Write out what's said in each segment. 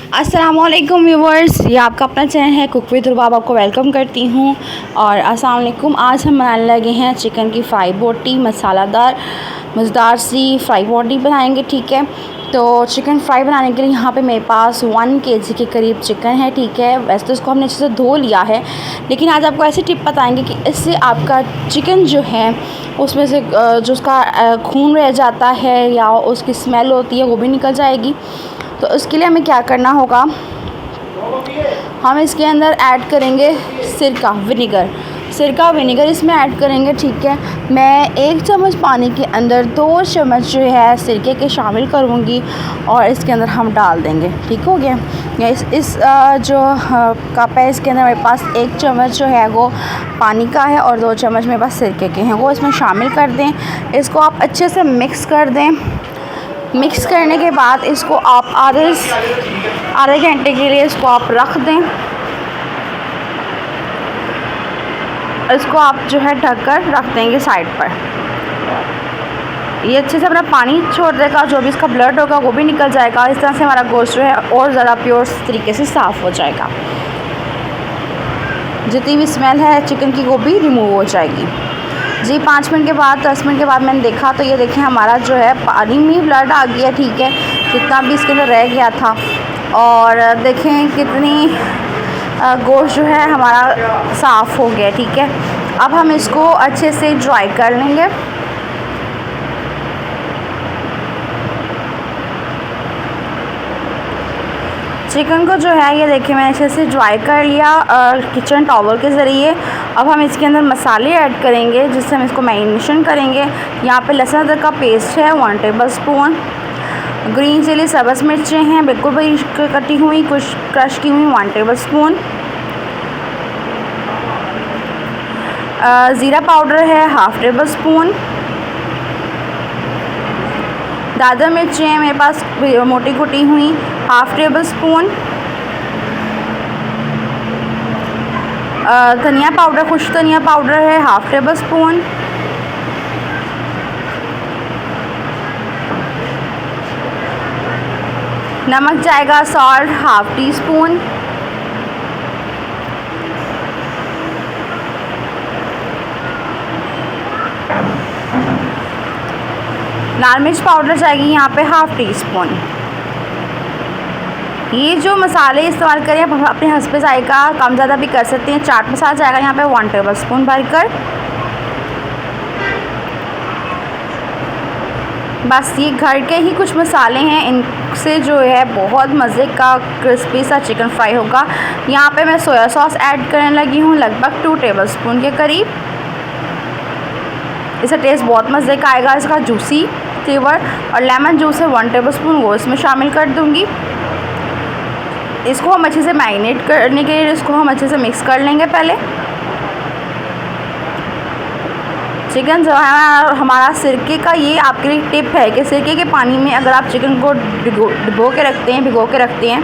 अस्सलामुअलैकुम व्यूवर्स, ये आपका अपना चैनल है कुक विद रुबाब। आपको वेलकम करती हूँ। और अस्सलाम वालेकुम। आज हम बनाने लगे हैं चिकन की फ्राई बोटी, मसालेदार मज़ेदार सी फ्राई बोटी बनाएंगे। ठीक है, तो चिकन फ्राई बनाने के लिए यहाँ पे मेरे पास 1 kg के करीब चिकन है। ठीक है, वैसे तो इसको हमने अच्छे से धो लिया है, लेकिन आज आपको ऐसी टिप बताएंगे कि इससे आपका चिकन जो है उसमें से जो उसका खून रह जाता है या उसकी स्मेल होती है वो भी निकल जाएगी। तो उसके लिए हमें क्या करना होगा, हम इसके अंदर ऐड करेंगे सिरका विनेगर इसमें ऐड करेंगे। ठीक है, मैं 1 चम्मच पानी के अंदर 2 चम्मच जो है सिरके के शामिल करूँगी और इसके अंदर हम डाल देंगे। ठीक हो गया। इस जो कप है इसके अंदर मेरे पास 1 चम्मच जो है वो पानी का है और 2 चम्मच मेरे पास सिरके के हैं, वो इसमें शामिल कर दें। इसको आप अच्छे से मिक्स कर दें। मिक्स करने के बाद इसको आप आधे घंटे के लिए इसको आप रख दें। इसको आप जो है ढक कर रख देंगे साइड पर। ये अच्छे से अपना पानी छोड़ देगा, जो भी इसका ब्लड होगा वो भी निकल जाएगा। इस तरह से हमारा गोश्त जो है और ज़्यादा प्योर तरीके से साफ़ हो जाएगा। जितनी भी स्मेल है चिकन की वो भी रिमूव हो जाएगी। जी 5 मिनट के बाद 10 मिनट के बाद मैंने देखा तो ये देखें हमारा जो है पानी में ब्लड आ गया। ठीक है, जितना भी इसके अंदर रह गया था। और देखें कितनी गोश्त जो है हमारा साफ़ हो गया। ठीक है, अब हम इसको अच्छे से ड्राई कर लेंगे। चिकन को जो है ये देखिए मैंने अच्छे से ड्राई कर लिया किचन टॉवल के ज़रिए। अब हम इसके अंदर मसाले ऐड करेंगे जिससे हम इसको मैरिनेशन करेंगे। यहाँ पे लहसुन अदरक का पेस्ट है 1 टेबल स्पून, ग्रीन चिली सब्ज़ मिर्चें हैं बिल्कुल बारीक कटी हुई, कुछ क्रश की हुई 1 टेबल स्पून, ज़ीरा पाउडर है 1/2 टेबल स्पून, दादर मिर्चें हैं मेरे पास मोटी कुटी हुई 1/2 टेबल स्पून, धनिया पाउडर खुश्क धनिया पाउडर है 1/2 टेबल स्पून, नमक जाएगा सॉल्ट 1/2 टी स्पून, लाल मिर्च पाउडर जाएगी यहाँ पे 1/2 टी स्पून। ये जो मसाले इस्तेमाल करें आप अपने हस्ब जायका कम ज़्यादा भी कर सकते हैं। चाट मसाला जाएगा यहाँ पे 1 टेबल स्पून भरकर। बस ये घर के ही कुछ मसाले हैं, इनसे जो है बहुत मज़े का क्रिस्पी सा चिकन फ्राई होगा। यहाँ पे मैं सोया सॉस ऐड करने लगी हूँ लगभग 2 टेबल स्पून के करीब। इसका टेस्ट बहुत मज़े का आएगा, इसका जूसी फ्लेवर। और लेमन जूस है 1 टेबल स्पून, वो इसमें शामिल कर दूँगी। इसको हम अच्छे से मैरिनेट करने के लिए इसको हम अच्छे से मिक्स कर लेंगे। पहले चिकन जो है हमारा सिरके का, ये आपके लिए टिप है कि सिरके के पानी में अगर आप चिकन को भिगो के रखते हैं।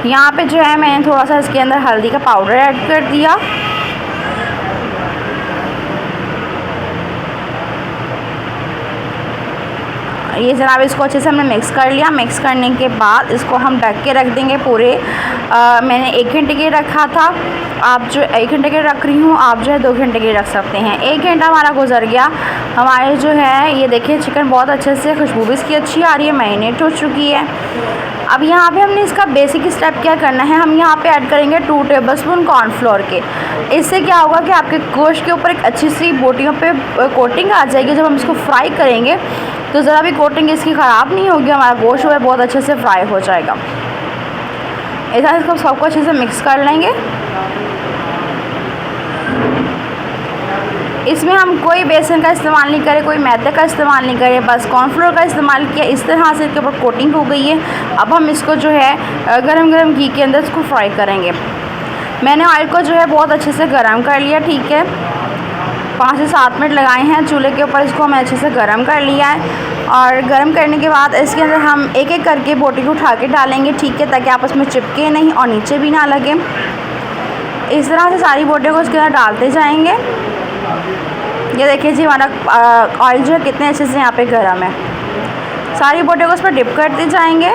यहाँ पे जो है मैंने थोड़ा सा इसके अंदर हल्दी का पाउडर ऐड कर दिया। ये जनाब इसको अच्छे से हमने मिक्स कर लिया। मिक्स करने के बाद इसको हम ढक के रख देंगे पूरे। मैंने 1 घंटे के रखा था, आप जो 1 घंटे के रख रही हूँ आप जो है 2 घंटे के रख सकते हैं। 1 घंटा हमारा गुजर गया। हमारे जो है ये देखिए चिकन बहुत अच्छे से खुशबू भी इसकी अच्छी आ रही है, मैरिनेट हो चुकी है। अब यहाँ पे हमने इसका बेसिक स्टेप क्या करना है, हम यहाँ पे ऐड करेंगे 2 टेबल स्पून कॉर्नफ्लोर के। इससे क्या होगा कि आपके गोश्त के ऊपर एक अच्छी सी बोटियों पे कोटिंग आ जाएगी। जब हम इसको फ्राई करेंगे तो ज़रा भी कोटिंग इसकी ख़राब नहीं होगी, हमारा गोश्त है बहुत अच्छे से फ्राई हो जाएगा। ऐसा इसको सबको अच्छे से मिक्स कर लेंगे। इसमें हम कोई बेसन का इस्तेमाल नहीं करें, कोई मैदे का इस्तेमाल नहीं करें, बस कॉर्नफ्लोर का इस्तेमाल किया। इस तरह से इसके ऊपर कोटिंग हो गई है। अब हम इसको जो है गरम घी के अंदर इसको फ्राई करेंगे। मैंने ऑयल को जो है बहुत अच्छे से गरम कर लिया। ठीक है, 5 से 7 मिनट लगाए हैं चूल्हे के ऊपर, इसको हमें अच्छे से गरम कर लिया है। और गरम करने के बाद इसके अंदर हम एक एक करके बोटी को उठा के डालेंगे। ठीक है, ताकि आपस में चिपके नहीं और नीचे भी ना लगे। इस तरह से सारी बोटियों को इसके अंदर डालते जाएंगे। ये देखिए जी हमारा ऑयल जो है कितने अच्छे से यहाँ पे गरम है। सारी बोटियों को उस पर डिप करते जाएंगे।